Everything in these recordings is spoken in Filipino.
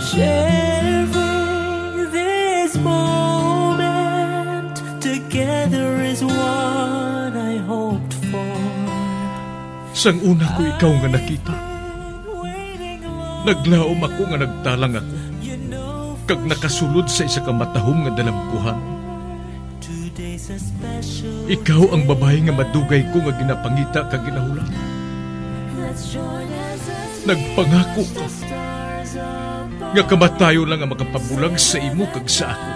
Sharing this moment together is what I hoped for. Sang una ko ikaw nga nakita, naglaom ako nga nagtalang ako, kag nakasulod sa isa ka matahom nga dalagkuhan. Ikaw ang babae nga madugay ko nga ginapangita kag ginahulan. Nagpangako ka nga kamatayo lang ang makapabulag sa imo kag sa ako.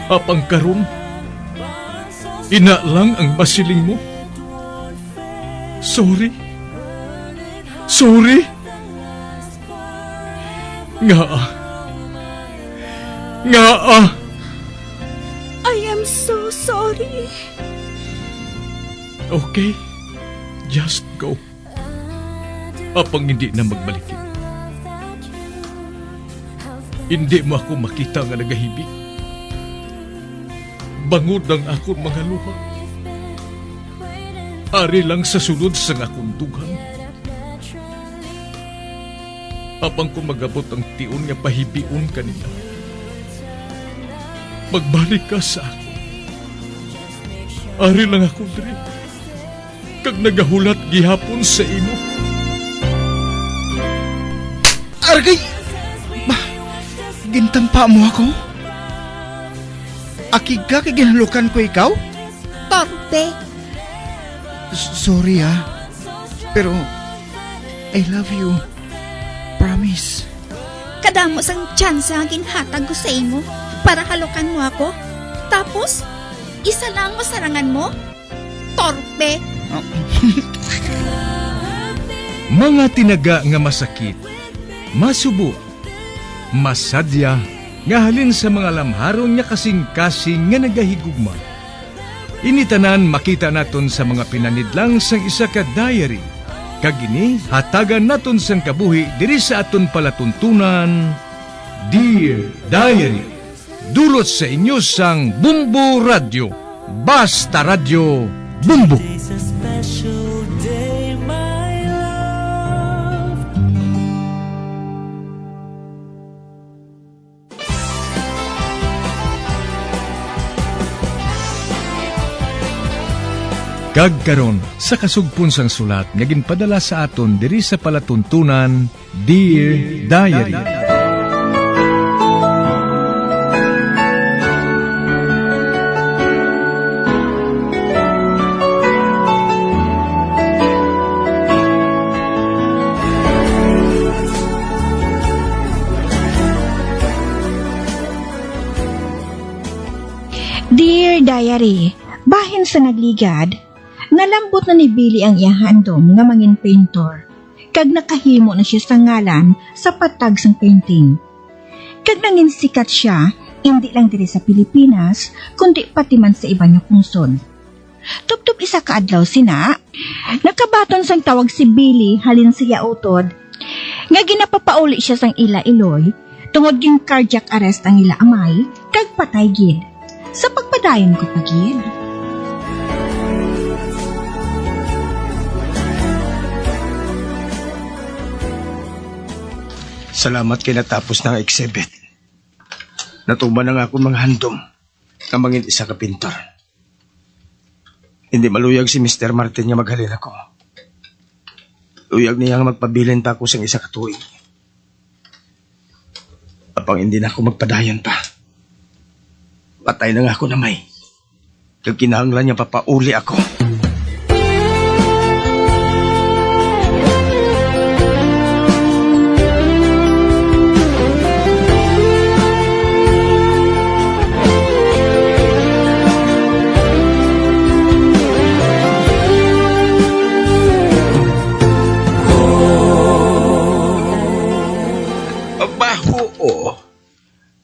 Apang karon, ina lang ang masiling mo. Sorry. Nga. I am so sorry. Okay, just go. Apang hindi na magbalikin. Hindi mo ako makita nga nagahibik. Bangod ang akong mga luha. Ari lang sa sulod sa akong dugang. Apang ko magabot ang tiun nga pahibiun kanila. Magbalik ka sa ako. Ari lang ako diri. Kag nagahulat gihapon sa imo. Argay! Gintampa mo ako? Akig ka kay ginalukan ko ikaw? Torpe. Sorry pero I love you. Promise. Kadamo sang tsansa ang ginhatag ko sa imo para halukan mo ako. Tapos, isa lang masarangan mo? Torpe. Mga tinaga nga masakit, masubo, masadya, nga halin sa mga lamharon nga kasing-kasing nga nagahigugma. Initanan makita naton sa mga pinanidlang sang isa ka diary. Kagini, hatagan naton sang kabuhi diri sa aton palatuntunan, Dear Diary. Dulot sa inyo sang Bumbo Radio. Basta Radio Bumbo. It's a special day, my love. Kagkaron sa kasugpon sang sulat nga ginpadala sa aton diri sa palatuntunan, Dear Diary. Dear Diary, bahin sa nagligad, nalambot na ni Billy ang iyang handom nga mangin painter. Kag nakahimo na siya sa ngalan sa patag sang painting. Kag nangin sikat siya, hindi lang diri sa Pilipinas, kundi pati man sa iba niya kungsod. Tuptup isa ka adlaw sina, nakabaton sang tawag si Billy halin siya utod, nga ginapapauli siya sang ila iloy, tungod ging cardiac arrest ang ila amay, kag patay gid. Sa pagpadayon ko pagid. Salamat kay natapos ng exhibit. Natuman na nga ako mga handom na mangin isa ka pintor. Hindi maluyag si Mr. Martin nga maghalin ako. Luyag niya nga magpabilin pa ako sa isa ka tuig. Apang hindi na ako magpadayon pa. Patay na nga ako na may. Kag kinahanglan niya papauli ako.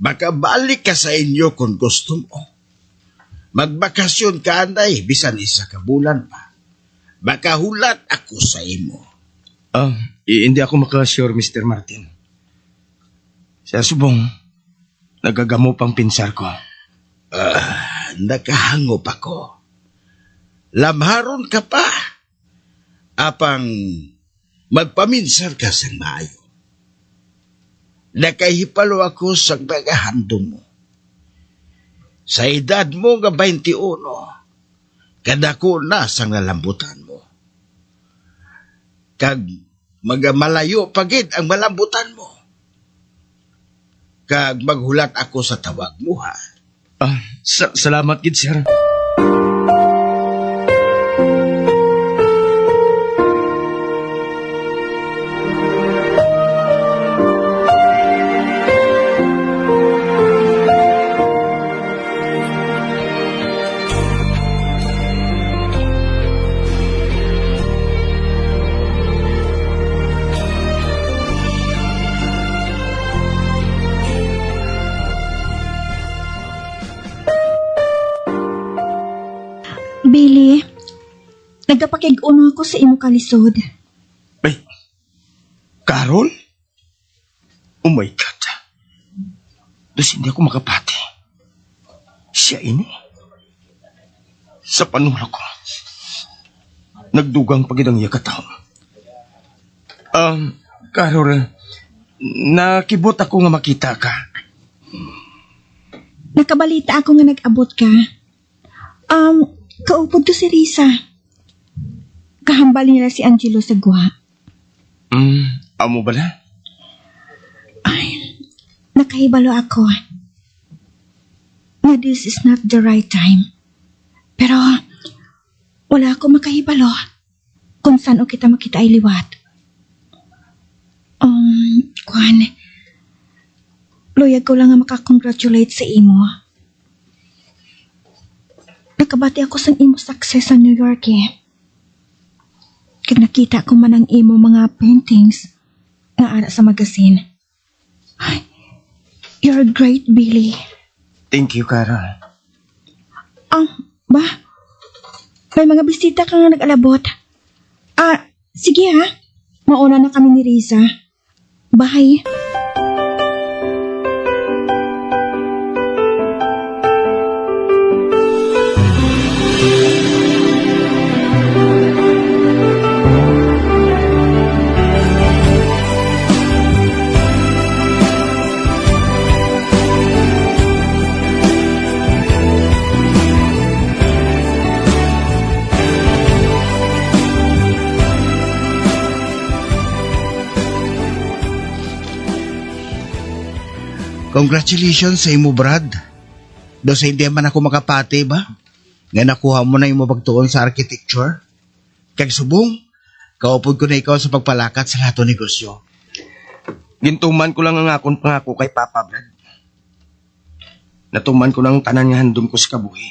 Baka balik ka sa inyo kung gusto mo. Magbakasyon ka, anday, bisan isa ka bulan pa. Baka hulat ako sa imo. Hindi ako makasure, Mr. Martin. Sa subong, nagagamo pang pinsar ko. Nakahangop ako. Lamharon ka pa. Apang magpaminsar ka sa maayo. nakahipalo ako sa paghahandom mo. Sa edad mo nga 21, kadako na sang nalambutan mo. Kag magamalayo pagid ang malambutan mo. Kag maghulat ako sa tawag mo, ha? Salamat gid, sir. Billy, nagapakig-uno ako sa imo kalisod. Ay, Carol? Oh my God. Dus hindi ako makapati. Siya ini. Sa panulo ko. Nagdugang pagidang iya kataon. Carol, nakibot ako nga makita ka. Nakabalita ako nga nag-abot ka. Kaupod to si Risa. Kahambal nila si Angelo sa guha. Amo bala? Ay, nakahibalo ako. Na this is not the right time. Pero, wala ako makahibalo kung saan o kita makita ay liwat. Kwan, luyag ko lang nga makakongratulate sa imo. Nakabati ako sa imo success sa New York eh. Kag nakita ko man ang imo mga paintings nga ara sa magazine. Ay, you're great, Billy. Thank you, Carol. Ba? May mga bisita ka nga nag-alabot. Sige ha. Mauna na kami ni Riza. Bye. Congratulations sa imo, Brad. Do sa hindi man ako makapati ba? Nga nakuha mo na imo pagtuon sa architecture. Kag subong, kaupod ko na ikaw sa pagpalakat sa lato negosyo. Gintuman ko lang ang akong pangako kay Papa, Brad. Natuman ko ng tanan nga handom ko sa kabuhi.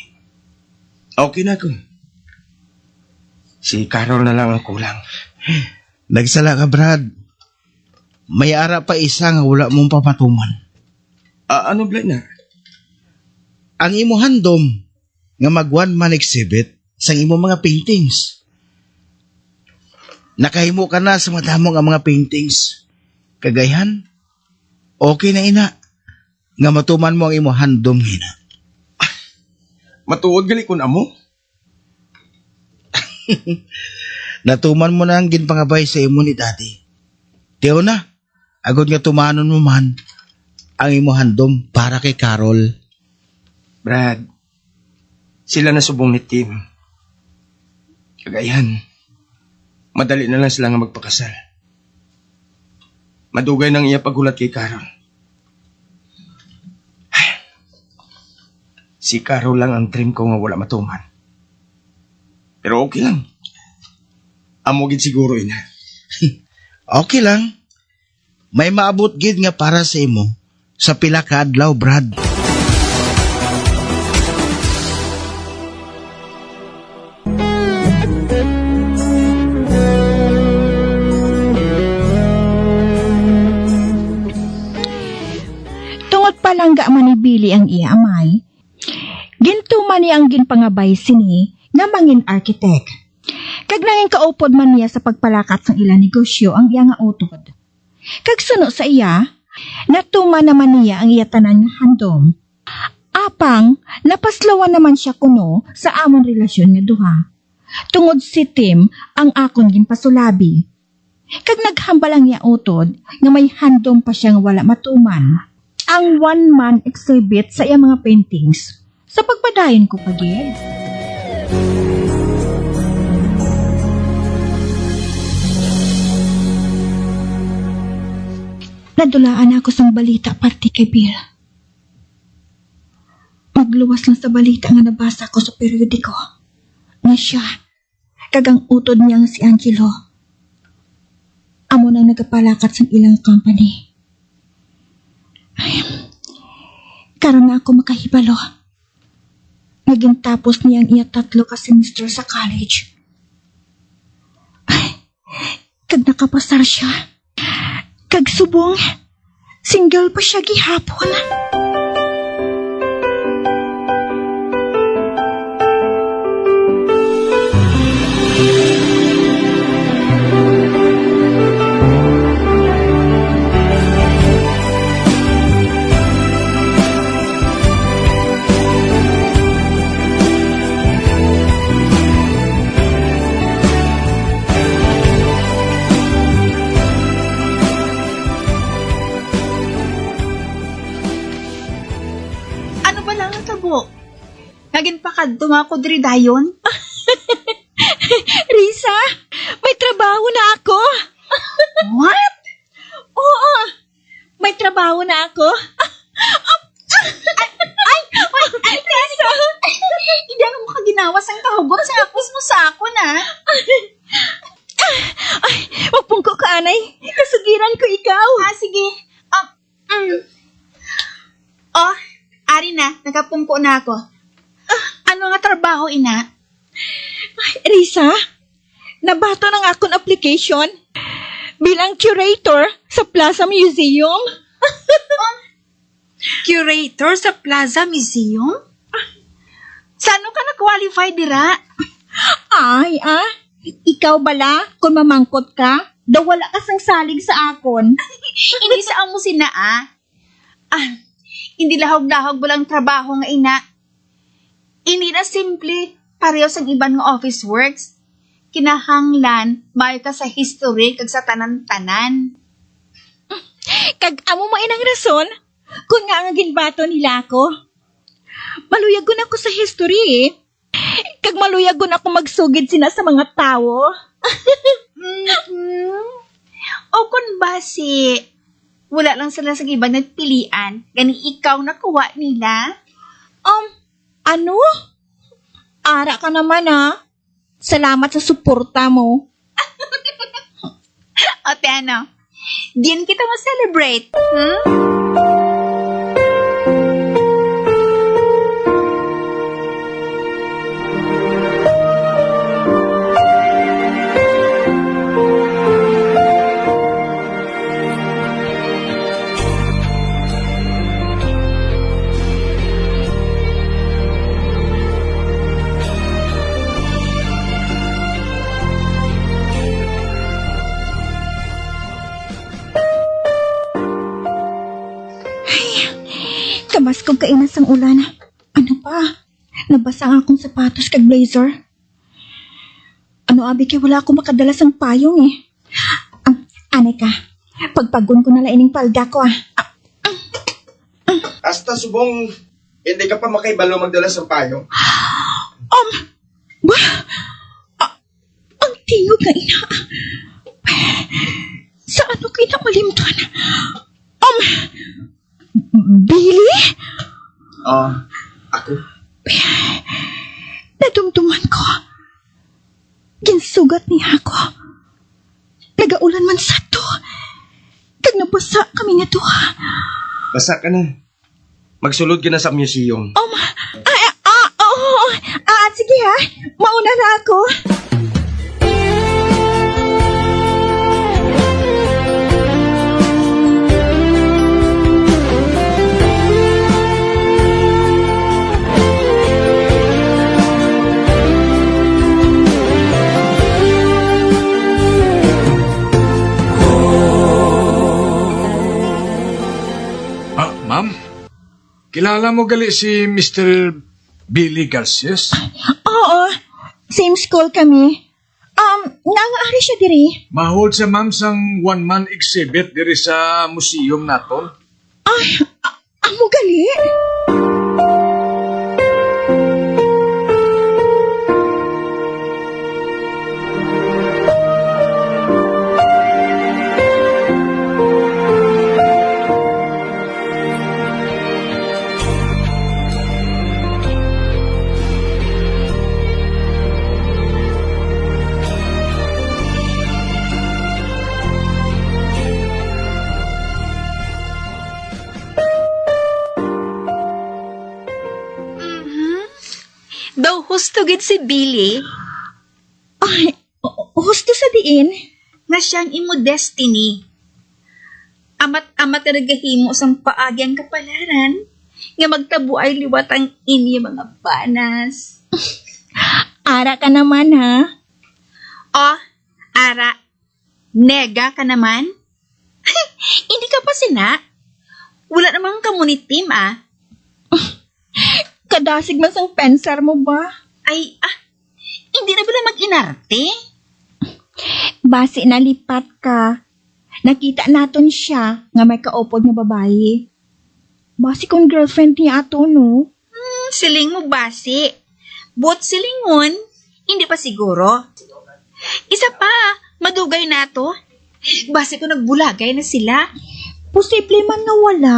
Okay na ko. Si Carol na lang ang kulang. Nagsala ka, Brad. May ara pa isa nga wala mong papatuman. Ano, Brad na? Ang imo handom nga mag one man exhibit sa imo mga paintings. Nakahimo ka na sa madamo nga mga paintings. Kagayan, okay na ina nga matuman mo ang imo handom hina. Matuod gali kun amo? Natuman mo na ang ginpangabay sa imo ni Daddy. Tiyo na, agad nga tumanon mo man ang imo handom para kay Carol. Brad, sila na subong ni Tim. Kagayan, madali na lang sila nga magpakasal. Madugay nang iya paghulat kay Carol. Si Carol lang ang dream ko nga wala matuman. Pero okay lang. Amogid siguro ina. Okay lang. May maabot gid nga para sa imo sa pila ka adlaw, Brad. Tungod palangga man ni Billy ang iya amay, gintuman niya ang ginpangabay sini nga mangin architect. Kag nanging kaupod man niya sa pagpalakat sa ilang negosyo ang iya nga utod. Kag suno sa iya, natuman naman niya ang iya tanan nga handom. Apang, napaslawan naman siya kuno sa amon relasyon nga duha. Tungod si Tim ang akon ginpasulabi. Kag naghambal ang iya utod nga may handom pa siyang wala matuman. Ang one-man exhibit sa iya mga paintings. Sa pagpadayon ko pa gid. Nadulaan ako sa balita parte kay Bill. Magluwas lang sa balita nga nabasa ko sa periodiko. Nga siya, kagang utod niyang si Angelo. Amo nang nagapalakat sa ilang company. Ay, karon na ako makahibalo. Naging tapos niyang iya 3 ka semester sa college. Ay, kag nakapasar siya. Kag subong, single pa siya gihapon. Ano ba lang ang tabo? Naging pakadto ako diri dayon? Risa, may trabaho na ako. What? Oo, may trabaho na ako. Risa! Hindi ako makaginawas ang kahugot sa hapos mo sa ako na. Ay, wag pong ko kaanay. Kasugiran ko ikaw. Sige. Oh, ari na, nagapungko na ako. Ano nga trabaho, ina? Ay, Risa, nabato ng akong application bilang curator sa Plaza Museum. Curator sa Plaza Museum? Saan ka na-qualify dira? Ay, ikaw bala, kung mamangkot ka, daw wala kasang salig sa akon. Hindi sa amo sina, hindi lahog-lahog walang trabaho nga ina. Hindi na simple, pareho sa iban nga office works. Kinahanglan, mayo ka sa history kag sa tanan-tanan. Kag amo mo inang rason, kung nga ang ginbato nila ako. Maluyagon ako sa history eh. Kag maluyagon ako magsugid sina sa mga tao. O kung basi, wala lang sila sa ibang nagpilian, gani ikaw nakuha nila. Ano? Ara ka naman Salamat sa suporta mo. O ano, diyan kita ma-celebrate. Kamas kong kainas ang ulan. Ano pa? Nabasa ang akong sapatos kag blazer. Ano abi kay wala ako makadala sang payong eh. Ane ka, pagpagun ko na laining palda ko Hasta subong, hindi ka pa makaibalo magdala sa payong. Ang tingog na ina. Sa ano kinamalimtan? Billy? Ako? Nadumduman ko. Ginsugat niya ako. Nagaulan man sa to. Kag nabasa kami nga to. Basa ka na. Magsulod ka na sa museum. Sige mauna na ako. Ma'am, kilala mo gali si Mr. Billy Garces? Oo, same school kami. Nangaari siya diri. Mahol sa ma'am sang one-man exhibit diri sa museum naton. Amo gali. Daw husto gid si Billy Husto sa diin. nga siyang imo destiny. Amat-amat na nagahimo sang paagi ang kapalaran nga magtabo ay liwat ang inyo mga banas. Ara ka naman, ha? Ara, nega ka naman? Hindi ka pa sina? Wala namang community team, Kadasig man sang pensar mo ba? Hindi na pala mag-inarte? Base nalipat ka. Nakita naton siya nga may kaupod nga babae. Base kung girlfriend niya ato, no? Siling mo basi. But silingon, hindi pa siguro. Isa pa, madugay na to. Base ko nagbulagay na sila. Posible man nga wala.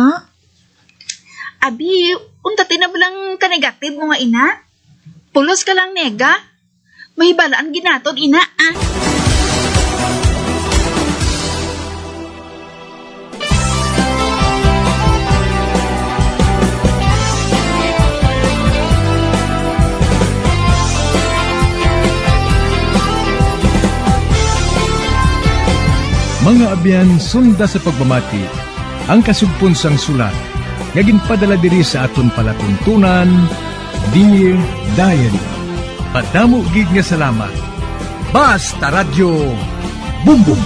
Abi, unta tinabalang ka-negative mo nga ina. Pulos ka lang nega. Mahibalaan ginaton ina, Mga abyan, sunda sa pagmamati, ang kasugpon sang sulat, nga ginpadala diri sa aton palatuntunan, Dear Diary. Padamo gig nga salamat. Basta Radio Bumbum.